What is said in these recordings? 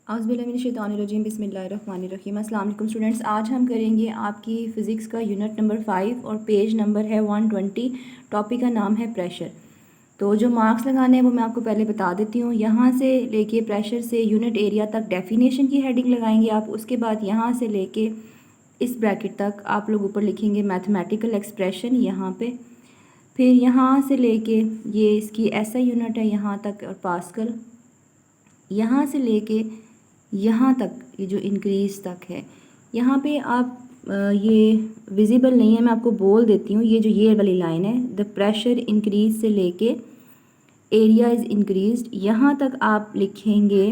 औज़ुबिल्लाहिमिनश्शैतानिर्रजीम बिस्मिल्लाहिर्रहमानिर्रहीम। अस्सलाम वालेकुम स्टूडेंट्स, आज हम करेंगे आपकी फ़िज़िक्स का यूनिट नंबर 5 और पेज नंबर है 120। टॉपिक का नाम है प्रेशर। तो जो मार्क्स लगाने हैं वो मैं आपको पहले बता देती हूँ। यहाँ से लेके प्रेशर से यूनिट एरिया तक डेफिनेशन की हेडिंग लगाएंगे आप। उसके बाद यहाँ से लेके इस ब्रैकेट तक आप लोग ऊपर लिखेंगे मैथमेटिकल एक्सप्रेशन यहाँ पे। फिर यहाँ से लेके ये इसकी ऐसा यूनिट है यहाँ तक और पास्कल, यहाँ से लेके यहाँ तक ये जो इंक्रीज़ तक है। यहाँ पे आप ये विजिबल नहीं है, मैं आपको बोल देती हूँ। ये जो ये वाली लाइन है, द प्रेशर इंक्रीज से लेके एरिया इज़ इंक्रीज्ड, यहाँ तक आप लिखेंगे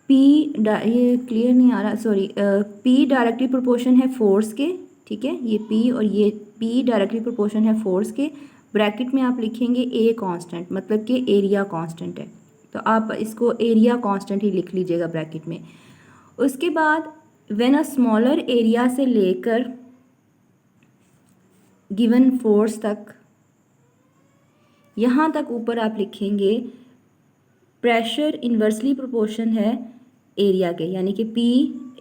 पी। ये क्लियर नहीं आ रहा, सॉरी। पी डायरेक्टली प्रोपोर्शन है फोर्स के, ठीक है। ये पी और ये पी डायरेक्टली प्रोपोर्शन है फोर्स के। ब्रैकेट में आप लिखेंगे ए कांस्टेंट, मतलब कि एरिया कांस्टेंट है, तो आप इसको एरिया कांस्टेंट ही लिख लीजिएगा ब्रैकेट में। उसके बाद व्हेन अ स्मॉलर एरिया से लेकर गिवन फोर्स तक, यहाँ तक ऊपर आप लिखेंगे प्रेशर इन्वर्सली प्रोपोर्शन है एरिया के, यानी कि पी,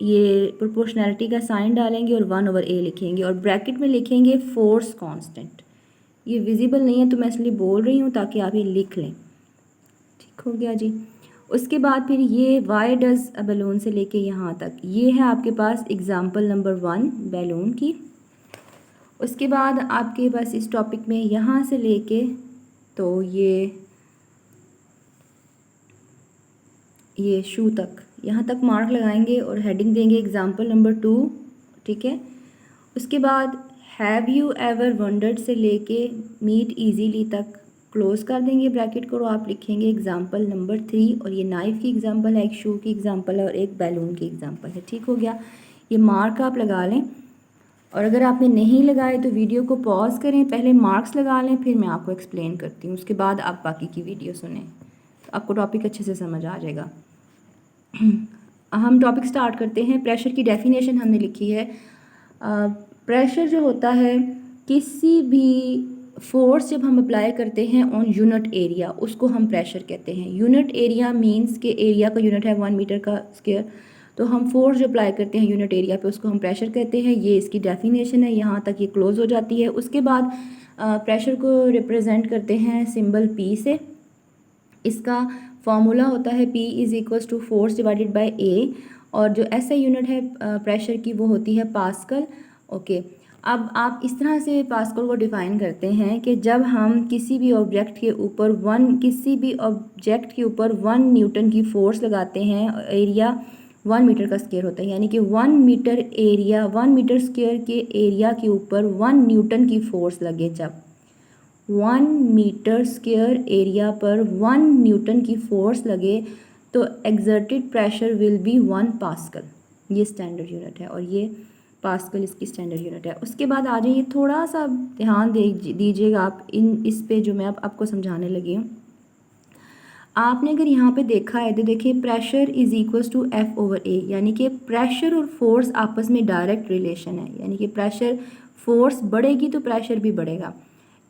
ये प्रोपोर्शनैलिटी का साइन डालेंगे और 1/a लिखेंगे और ब्रैकेट में लिखेंगे फोर्स कांस्टेंट। ये विजिबल नहीं है तो मैं इसलिए बोल रही हूँ ताकि आप ये लिख लें। ठीक हो गया जी। उसके बाद फिर ये वाई डज अ बैलून से लेके यहाँ तक, ये है आपके पास एग्जाम्पल नंबर 1 बैलून की। उसके बाद आपके पास इस टॉपिक में यहाँ से लेके तो ये शू तक, यहाँ तक मार्क लगाएंगे और हेडिंग देंगे एग्जाम्पल नंबर 2, ठीक है। उसके बाद हैव यू एवर वंडर्ड से लेके मीट इजीली तक क्लोज कर देंगे ब्रैकेट को, और आप लिखेंगे एग्जाम्पल नंबर 3। और ये नाइफ़ की एग्जाम्पल है, एक शू की एग्जाम्पल है और एक बैलून की एग्जाम्पल है। ठीक हो गया। ये मार्क आप लगा लें, और अगर आपने नहीं लगाए तो वीडियो को पॉज करें, पहले मार्क्स लगा लें, फिर मैं आपको एक्सप्लेन करती हूँ। उसके बाद आप बाकी की वीडियो सुनें तो आपको टॉपिक अच्छे से समझ आ जाएगा। हम टॉपिक स्टार्ट करते हैं। प्रेशर की डेफिनेशन हमने लिखी है। प्रेशर जो होता है, किसी भी फोर्स जब हम अप्लाई करते हैं ऑन यूनिट एरिया, उसको हम प्रेशर कहते हैं। यूनिट एरिया मींस के एरिया का यूनिट है 1 मीटर का स्क्वायर, तो हम फोर्स जो अप्लाई करते हैं यूनिट एरिया पे उसको हम प्रेशर कहते हैं। ये इसकी डेफिनेशन है, यहाँ तक ये क्लोज हो जाती है। उसके बाद प्रेशर को रिप्रेजेंट करते हैं सिंबल पी से। इसका फॉर्मूला होता है P is equals to force divided by A, और जो ऐसा यूनिट है प्रेशर की वो होती है पास्कल। ओके, अब आप इस तरह से पास्कल को डिफ़ाइन करते हैं कि जब हम किसी भी ऑब्जेक्ट के ऊपर 1 न्यूटन की फोर्स लगाते हैं, एरिया 1 मीटर का स्क्वायर होता है, यानी कि 1 मीटर स्क्वायर के एरिया के ऊपर 1 न्यूटन की फोर्स लगे, जब 1 मीटर स्क्वायर एरिया पर 1 न्यूटन की फोर्स लगे तो exerted pressure will B 1 pascal. ये स्टैंडर्ड यूनिट है और ये पास्कल इसकी स्टैंडर्ड यूनिट है। उसके बाद आ जाइए, थोड़ा सा ध्यान दीजिएगा आप इस पे जो मैं आपको समझाने लगी हूँ। आपने अगर यहाँ पे देखा है तो देखिए pressure is equals to F/A, यानी कि प्रेशर और फोर्स आपस में डायरेक्ट रिलेशन है, यानी कि प्रेशर, फोर्स बढ़ेगी तो प्रेशर भी बढ़ेगा।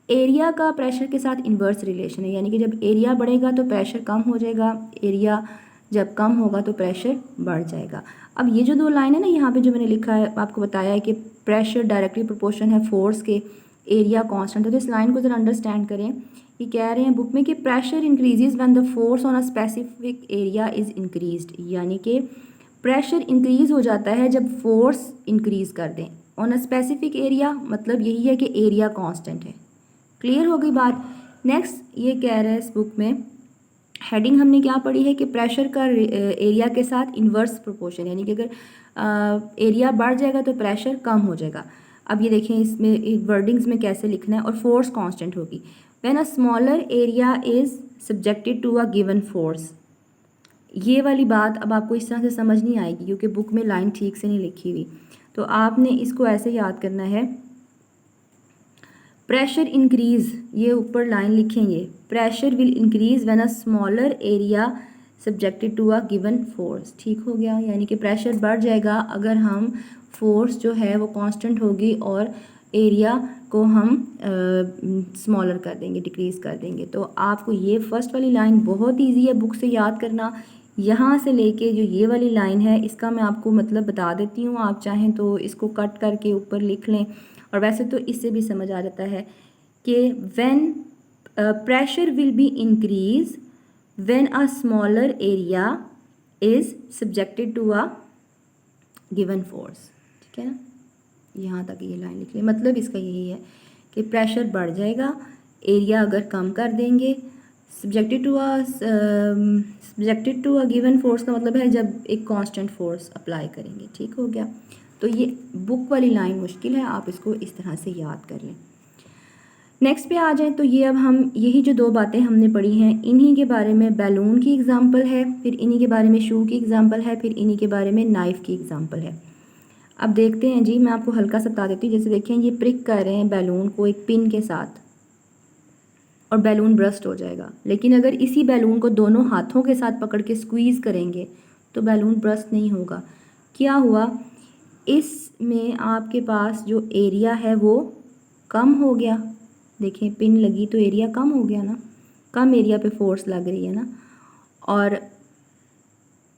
एरिया का प्रेशर के साथ इन्वर्स रिलेशन है, यानी कि जब एरिया बढ़ेगा तो प्रेशर कम हो जाएगा, एरिया जब कम होगा तो प्रेशर बढ़ जाएगा। अब ये जो 2 लाइन है ना, यहाँ पे जो मैंने लिखा है, आपको बताया है कि प्रेशर डायरेक्टली प्रोपोर्शन है फोर्स के, एरिया कांस्टेंट है। तो इस लाइन को ज़रा अंडरस्टैंड करें। ये कह रहे हैं बुक में कि pressure increases when the force on a specific area is increased, यानी कि प्रेशर इंक्रीज़ हो जाता है जब फोर्स इंक्रीज़ कर दें ऑन अ स्पेसिफिक एरिया, मतलब यही है कि एरिया कांस्टेंट है। क्लियर हो गई बात। नेक्स्ट ये कह रहा है इस बुक में, हेडिंग हमने क्या पढ़ी है कि प्रेशर का एरिया के साथ इन्वर्स प्रोपोर्शन, यानी कि अगर एरिया बढ़ जाएगा तो प्रेशर कम हो जाएगा। अब ये देखें इसमें वर्डिंग्स में कैसे लिखना है, और फोर्स कांस्टेंट होगी। When a smaller area is subjected to a given force, ये वाली बात अब आपको इस तरह से समझ नहीं आएगी क्योंकि बुक में लाइन ठीक से नहीं लिखी हुई, तो आपने इसको ऐसे याद करना है। प्रेशर इंक्रीज, ये ऊपर लाइन लिखेंगे, pressure will increase when a smaller area subjected to a given force. ठीक हो गया, यानी कि प्रेशर बढ़ जाएगा अगर हम फोर्स जो है वो कांस्टेंट होगी और एरिया को हम स्मॉलर कर देंगे, डिक्रीज़ कर देंगे। तो आपको ये फर्स्ट वाली लाइन बहुत इजी है बुक से याद करना। यहाँ से लेके जो ये वाली लाइन है इसका मैं आपको मतलब बता देती हूँ, आप चाहें तो इसको कट करके ऊपर लिख लें, और वैसे तो इससे भी समझ आ जाता है कि when pressure will be increase when a smaller area is subjected to a given force. ठीक है ना, यहाँ तक ये लाइन लिख लें। मतलब इसका यही है कि प्रेशर बढ़ जाएगा, एरिया अगर कम कर देंगे, subjected to a given force का मतलब है जब एक कांस्टेंट फोर्स अप्लाई करेंगे। ठीक हो गया, तो ये बुक वाली लाइन मुश्किल है, आप इसको इस तरह से याद कर लें। नेक्स्ट पे आ जाए तो ये अब हम यही जो दो बातें हमने पढ़ी हैं इन्हीं के बारे में बैलून की एग्जांपल है, फिर इन्हीं के बारे में शू की एग्जांपल है, फिर इन्हीं के बारे में नाइफ़ की एग्जांपल है। अब देखते हैं जी, मैं आपको हल्का सा बता देती हूँ। जैसे देखें ये प्रिक कर रहे हैं बैलून को एक पिन के साथ और बैलून ब्रस्ट हो जाएगा, लेकिन अगर इसी बैलून को दोनों हाथों के साथ पकड़ के स्क्वीज़ करेंगे तो बैलून ब्रस्ट नहीं होगा। क्या हुआ, इसमें आपके पास जो एरिया है वो कम हो गया। देखें पिन लगी तो एरिया कम हो गया ना, कम एरिया पे फोर्स लग रही है ना, और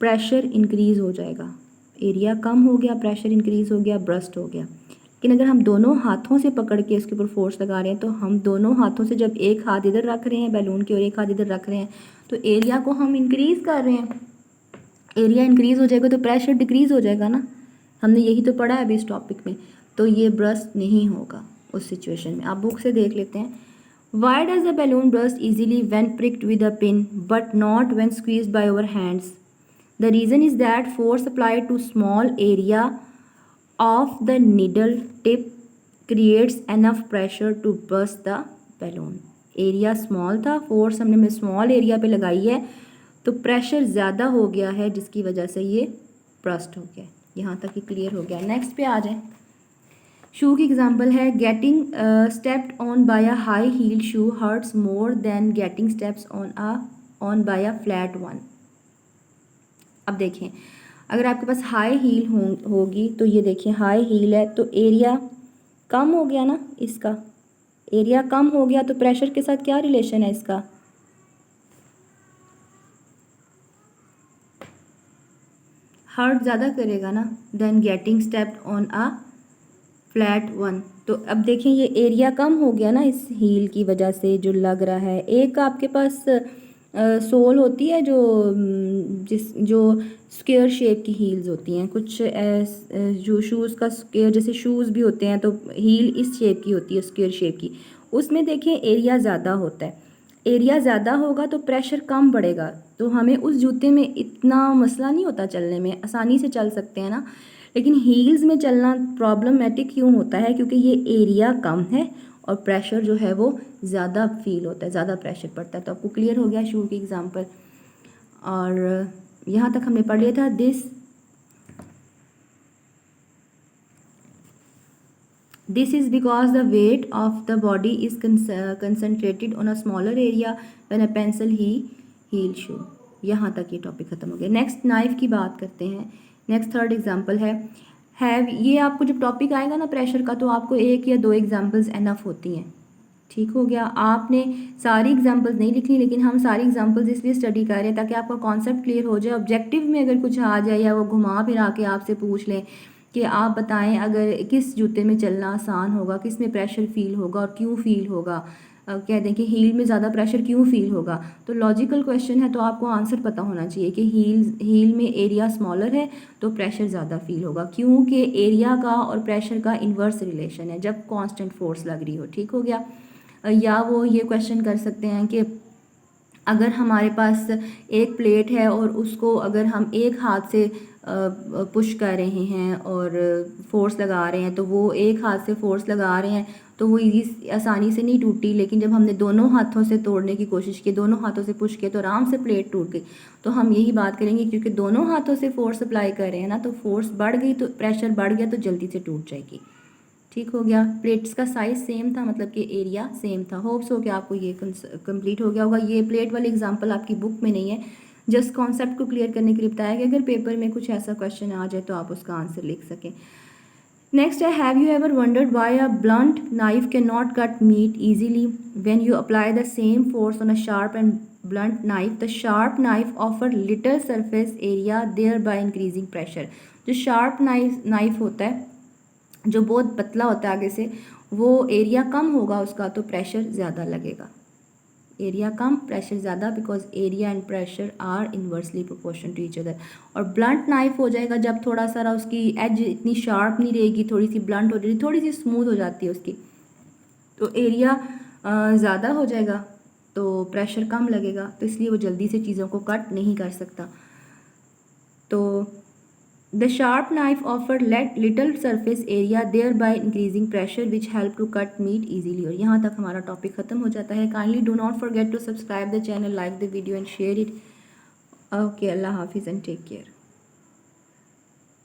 प्रेशर इंक्रीज़ हो जाएगा। एरिया कम हो गया, प्रेशर इंक्रीज़ हो गया, ब्रस्ट हो गया। लेकिन अगर हम दोनों हाथों से पकड़ के इसके ऊपर फोर्स लगा रहे हैं तो हम दोनों हाथों से जब एक हाथ इधर रख रहे हैं बैलून के और एक हाथ इधर रख रहे हैं तो एरिया को हम इंक्रीज़ कर रहे हैं। एरिया इंक्रीज़ हो जाएगा तो प्रेशर डिक्रीज़ हो जाएगा ना, हमने यही तो पढ़ा है अभी इस टॉपिक में। तो ये ब्रस्ट नहीं होगा उस सिचुएशन में। आप बुक से देख लेते हैं। Why does the balloon burst easily when pricked with a pin but not when squeezed by our hands? The reason is that force applied to small area of the needle tip creates enough pressure to burst the balloon. Area small था, force हमने small area पे लगाई है तो pressure ज़्यादा हो गया है जिसकी वजह से ये ब्रस्ट हो गया। यहाँ तक ही क्लियर हो गया। नेक्स्ट पे आ जाए। शू की एग्जांपल है getting stepped on by a high heel shoe hurts more than getting steps on by a flat one. अब देखें, अगर आपके पास हाई हील होगी तो ये देखिए हाई हील है तो एरिया कम हो गया ना, इसका एरिया कम हो गया तो प्रेशर के साथ क्या रिलेशन है इसका, हर्ट ज़्यादा करेगा ना than getting stepped on a flat one. तो अब देखें ये एरिया कम हो गया ना इस हील की वजह से जो लग रहा है। एक आपके पास सोल होती है जो स्क्वायर शेप की हील्स होती हैं, कुछ जो शूज़ का स्क्वायर जैसे शूज़ भी होते हैं तो हील इस शेप की होती है स्क्वायर शेप की, उसमें देखें एरिया ज़्यादा होता है। एरिया ज़्यादा होगा तो प्रेशर कम पड़ेगा, तो हमें उस जूते में इतना मसला नहीं होता, चलने में आसानी से चल सकते हैं ना। लेकिन हील्स में चलना प्रॉब्लमेटिक क्यों होता है, क्योंकि ये एरिया कम है और प्रेशर जो है वो ज़्यादा फील होता है, ज़्यादा प्रेशर पड़ता है। तो आपको क्लियर हो गया शू की एग्जांपल। और यहाँ तक हमने पढ़ लिया था। This is because the weight of the body is concentrated on a smaller area when a pencil heel shoe। यहाँ तक ये टॉपिक ख़त्म हो गया। नेक्स्ट नाइफ़ की बात करते हैं। नेक्स्ट थर्ड एग्जांपल है हैव। ये आपको जब टॉपिक आएगा ना प्रेशर का तो आपको एक या दो एग्जांपल्स एनफ होती हैं। ठीक हो गया, आपने सारी एग्जांपल्स नहीं लिखनी, लेकिन हम सारी एग्जांपल्स इसलिए स्टडी कर रहे हैं ताकि आपका कॉन्सेप्ट क्लियर हो जाए। ऑब्जेक्टिव में अगर कुछ आ जाए या वो घुमा फिरा के आपसे पूछ लें कि आप बताएं अगर किस जूते में चलना आसान होगा, किस में प्रेशर फील होगा और क्यों फील होगा, कह दें कि हील में ज़्यादा प्रेशर क्यों फील होगा, तो लॉजिकल क्वेश्चन है तो आपको आंसर पता होना चाहिए कि हील में एरिया स्मॉलर है तो प्रेशर ज़्यादा फील होगा, क्योंकि एरिया का और प्रेशर का इन्वर्स रिलेशन है जब कांस्टेंट फोर्स लग रही हो। ठीक हो गया। या वो ये क्वेश्चन कर सकते हैं कि अगर हमारे पास एक प्लेट है और उसको अगर हम एक हाथ से पुश कर रहे हैं और फोर्स लगा रहे हैं तो वो एक हाथ से फोर्स लगा रहे हैं तो वो आसानी से नहीं टूटी, लेकिन जब हमने दोनों हाथों से तोड़ने की कोशिश की, दोनों हाथों से पुश किया तो आराम से प्लेट टूट गई। तो हम यही बात करेंगे क्योंकि दोनों हाथों से फोर्स अप्लाई कर रहे हैं ना, तो फोर्स बढ़ गई तो प्रेशर बढ़ गया तो जल्दी से टूट जाएगी। ठीक हो गया। प्लेट्स का साइज़ सेम था, मतलब कि एरिया सेम था। होप्स हो कि आपको ये कंप्लीट हो गया होगा। ये प्लेट वाली एग्जांपल आपकी बुक में नहीं है, जस्ट कॉन्सेप्ट को क्लियर करने के लिए बताया कि अगर पेपर में कुछ ऐसा क्वेश्चन आ जाए तो आप उसका आंसर लिख सकें। नेक्स्ट है have you ever wondered why a blunt knife can not cut meat easily when you apply the same force on a sharp and blunt knife, the sharp knife offer little surface area thereby increasing pressure। जो sharp knife होता है, जो बहुत पतला होता है आगे से, वो एरिया कम होगा उसका तो प्रेशर ज़्यादा लगेगा। एरिया कम प्रेशर ज़्यादा, because area and pressure are inversely proportion to each other. और ब्लंट नाइफ हो जाएगा जब थोड़ा सा उसकी एज इतनी शार्प नहीं रहेगी, थोड़ी सी ब्लंट हो जाएगी, थोड़ी सी स्मूथ हो जाती है उसकी, तो एरिया ज़्यादा हो जाएगा तो प्रेशर कम लगेगा, तो इसलिए वो जल्दी से चीज़ों को कट नहीं कर सकता। तो the sharp knife offer little surface area there by increasing pressure which help to cut meat easily. और यहाँ तक हमारा टॉपिक ख़त्म हो जाता है। Kindly do not forget to subscribe the channel, like the video and share it. Okay, अल्लाह हाफिज़ एंड टेक केयर।